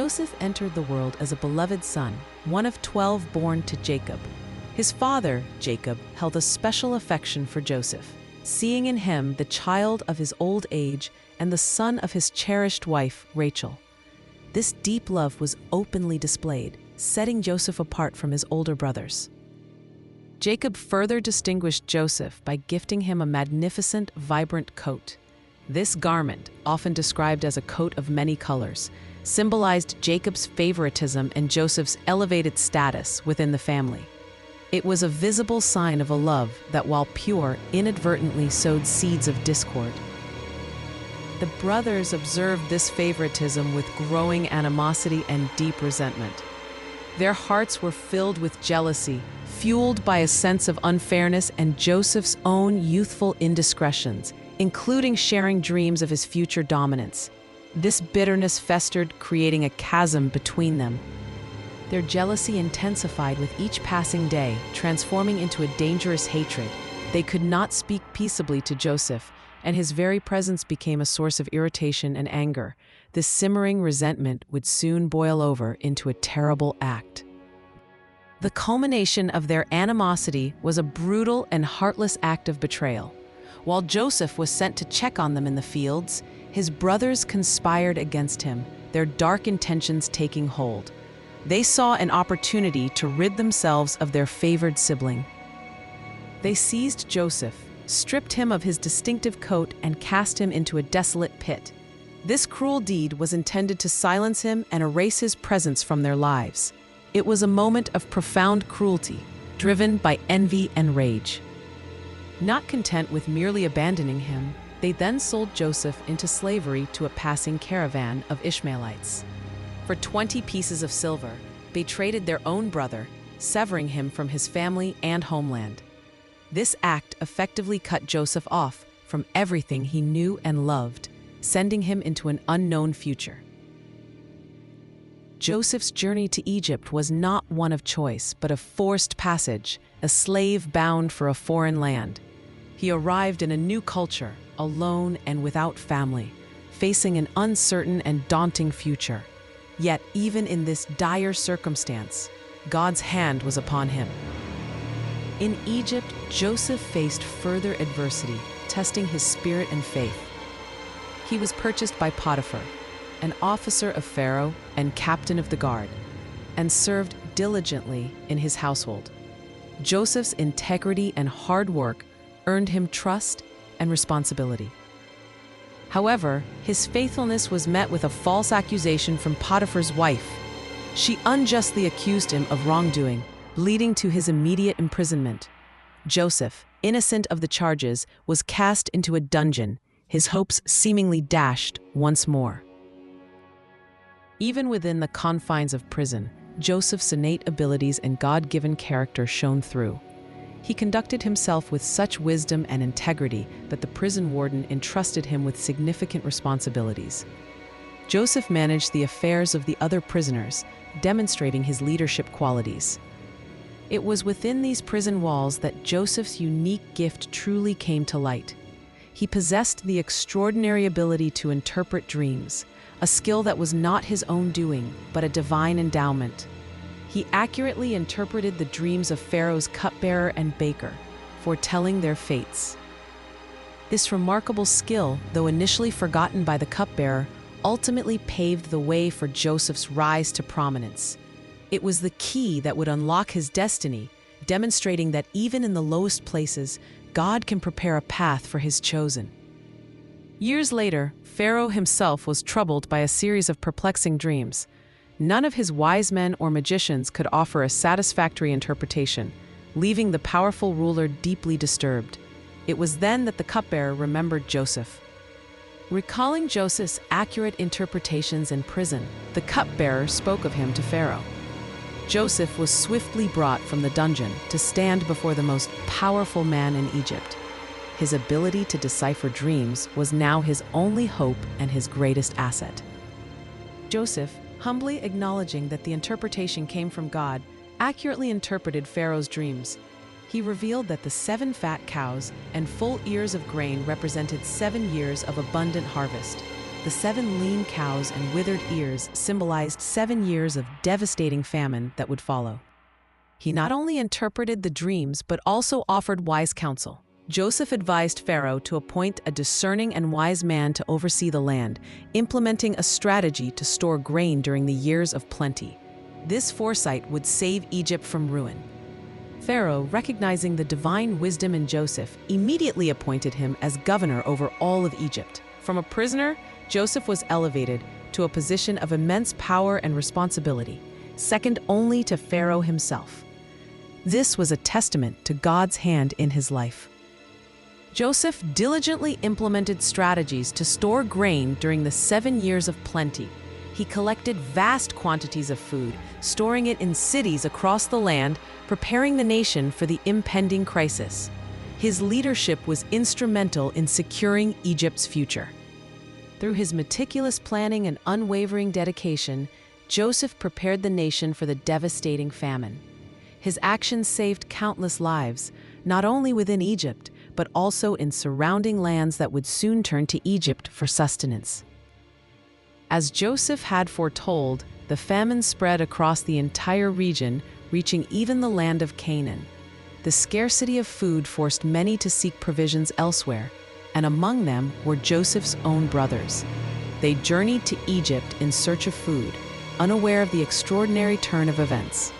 Joseph entered the world as a beloved son, one of 12 born to Jacob. His father, Jacob, held a special affection for Joseph, seeing in him the child of his old age and the son of his cherished wife, Rachel. This deep love was openly displayed, setting Joseph apart from his older brothers. Jacob further distinguished Joseph by gifting him a magnificent, vibrant coat. This garment, often described as a coat of many colors, symbolized Jacob's favoritism and Joseph's elevated status within the family. It was a visible sign of a love that, while pure, inadvertently sowed seeds of discord. The brothers observed this favoritism with growing animosity and deep resentment. Their hearts were filled with jealousy, fueled by a sense of unfairness and Joseph's own youthful indiscretions, including sharing dreams of his future dominance. This bitterness festered, creating a chasm between them. Their jealousy intensified with each passing day, transforming into a dangerous hatred. They could not speak peaceably to Joseph, and his very presence became a source of irritation and anger. This simmering resentment would soon boil over into a terrible act. The culmination of their animosity was a brutal and heartless act of betrayal. While Joseph was sent to check on them in the fields, his brothers conspired against him, their dark intentions taking hold. They saw an opportunity to rid themselves of their favored sibling. They seized Joseph, stripped him of his distinctive coat, and cast him into a desolate pit. This cruel deed was intended to silence him and erase his presence from their lives. It was a moment of profound cruelty, driven by envy and rage. Not content with merely abandoning him, they then sold Joseph into slavery to a passing caravan of Ishmaelites. For 20 pieces of silver, they traded their own brother, severing him from his family and homeland. This act effectively cut Joseph off from everything he knew and loved, sending him into an unknown future. Joseph's journey to Egypt was not one of choice, but of forced passage, a slave bound for a foreign land. He arrived in a new culture, alone and without family, facing an uncertain and daunting future. Yet, even in this dire circumstance, God's hand was upon him. In Egypt, Joseph faced further adversity, testing his spirit and faith. He was purchased by Potiphar, an officer of Pharaoh and captain of the guard, and served diligently in his household. Joseph's integrity and hard work earned him trust and responsibility. However, his faithfulness was met with a false accusation from Potiphar's wife. She unjustly accused him of wrongdoing, leading to his immediate imprisonment. Joseph, innocent of the charges, was cast into a dungeon, his hopes seemingly dashed once more. Even within the confines of prison, Joseph's innate abilities and God-given character shone through. He conducted himself with such wisdom and integrity that the prison warden entrusted him with significant responsibilities. Joseph managed the affairs of the other prisoners, demonstrating his leadership qualities. It was within these prison walls that Joseph's unique gift truly came to light. He possessed the extraordinary ability to interpret dreams, a skill that was not his own doing, but a divine endowment. He accurately interpreted the dreams of Pharaoh's cupbearer and baker, foretelling their fates. This remarkable skill, though initially forgotten by the cupbearer, ultimately paved the way for Joseph's rise to prominence. It was the key that would unlock his destiny, demonstrating that even in the lowest places, God can prepare a path for his chosen. Years later, Pharaoh himself was troubled by a series of perplexing dreams. None of his wise men or magicians could offer a satisfactory interpretation, leaving the powerful ruler deeply disturbed. It was then that the cupbearer remembered Joseph. Recalling Joseph's accurate interpretations in prison, the cupbearer spoke of him to Pharaoh. Joseph was swiftly brought from the dungeon to stand before the most powerful man in Egypt. His ability to decipher dreams was now his only hope and his greatest asset. Joseph, humbly acknowledging that the interpretation came from God, accurately interpreted Pharaoh's dreams. He revealed that the 7 fat cows and full ears of grain represented 7 years of abundant harvest. The 7 lean cows and withered ears symbolized 7 years of devastating famine that would follow. He not only interpreted the dreams but also offered wise counsel. Joseph advised Pharaoh to appoint a discerning and wise man to oversee the land, implementing a strategy to store grain during the years of plenty. This foresight would save Egypt from ruin. Pharaoh, recognizing the divine wisdom in Joseph, immediately appointed him as governor over all of Egypt. From a prisoner, Joseph was elevated to a position of immense power and responsibility, second only to Pharaoh himself. This was a testament to God's hand in his life. Joseph diligently implemented strategies to store grain during the 7 years of plenty. He collected vast quantities of food, storing it in cities across the land, preparing the nation for the impending crisis. His leadership was instrumental in securing Egypt's future. Through his meticulous planning and unwavering dedication, Joseph prepared the nation for the devastating famine. His actions saved countless lives, not only within Egypt, but also in surrounding lands that would soon turn to Egypt for sustenance. As Joseph had foretold, the famine spread across the entire region, reaching even the land of Canaan. The scarcity of food forced many to seek provisions elsewhere, and among them were Joseph's own brothers. They journeyed to Egypt in search of food, unaware of the extraordinary turn of events.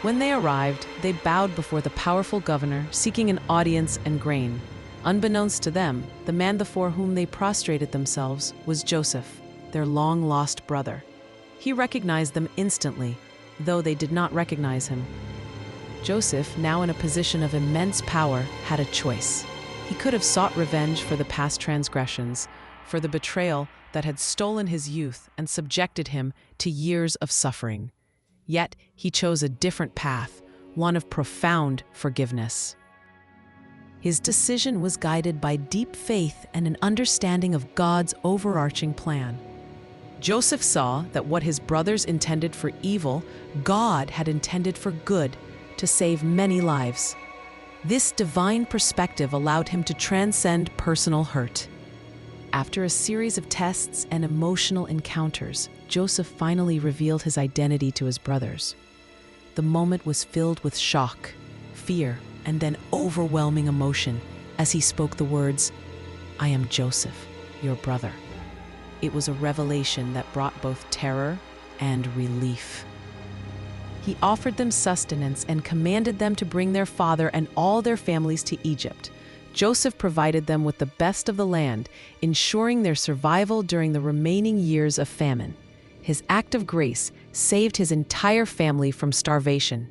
When they arrived, they bowed before the powerful governor, seeking an audience and grain. Unbeknownst to them, the man before whom they prostrated themselves was Joseph, their long-lost brother. He recognized them instantly, though they did not recognize him. Joseph, now in a position of immense power, had a choice. He could have sought revenge for the past transgressions, for the betrayal that had stolen his youth and subjected him to years of suffering. Yet he chose a different path, one of profound forgiveness. His decision was guided by deep faith and an understanding of God's overarching plan. Joseph saw that what his brothers intended for evil, God had intended for good, to save many lives. This divine perspective allowed him to transcend personal hurt. After a series of tests and emotional encounters, Joseph finally revealed his identity to his brothers. The moment was filled with shock, fear, and then overwhelming emotion as he spoke the words, "I am Joseph, your brother." It was a revelation that brought both terror and relief. He offered them sustenance and commanded them to bring their father and all their families to Egypt. Joseph provided them with the best of the land, ensuring their survival during the remaining years of famine. His act of grace saved his entire family from starvation.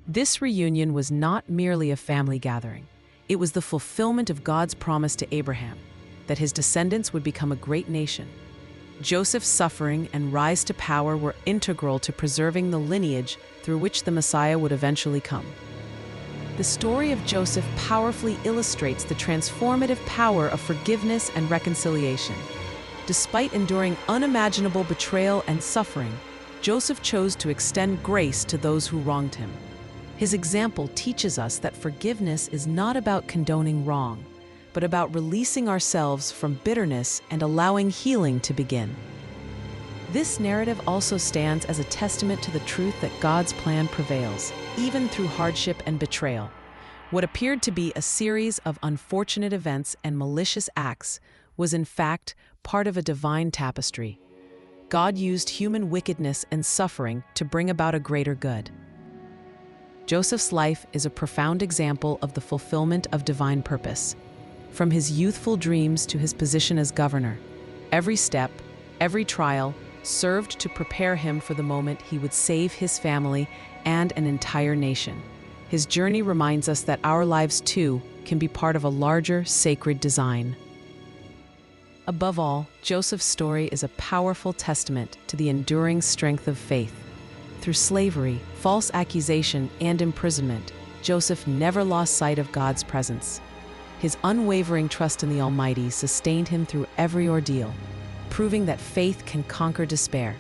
This reunion was not merely a family gathering. It was the fulfillment of God's promise to Abraham, that his descendants would become a great nation. Joseph's suffering and rise to power were integral to preserving the lineage through which the Messiah would eventually come. The story of Joseph powerfully illustrates the transformative power of forgiveness and reconciliation. Despite enduring unimaginable betrayal and suffering, Joseph chose to extend grace to those who wronged him. His example teaches us that forgiveness is not about condoning wrong, but about releasing ourselves from bitterness and allowing healing to begin. This narrative also stands as a testament to the truth that God's plan prevails, even through hardship and betrayal. What appeared to be a series of unfortunate events and malicious acts was in fact part of a divine tapestry. God used human wickedness and suffering to bring about a greater good. Joseph's life is a profound example of the fulfillment of divine purpose. From his youthful dreams to his position as governor, every step, every trial, served to prepare him for the moment he would save his family and an entire nation. His journey reminds us that our lives, too, can be part of a larger, sacred design. Above all, Joseph's story is a powerful testament to the enduring strength of faith. Through slavery, false accusation, and imprisonment, Joseph never lost sight of God's presence. His unwavering trust in the Almighty sustained him through every ordeal, proving that faith can conquer despair.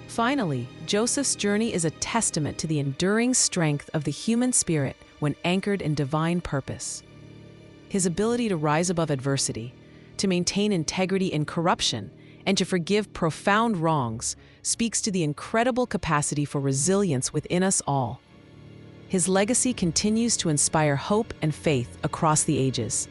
Finally, Joseph's journey is a testament to the enduring strength of the human spirit when anchored in divine purpose. His ability to rise above adversity, to maintain integrity in corruption, and to forgive profound wrongs speaks to the incredible capacity for resilience within us all. His legacy continues to inspire hope and faith across the ages.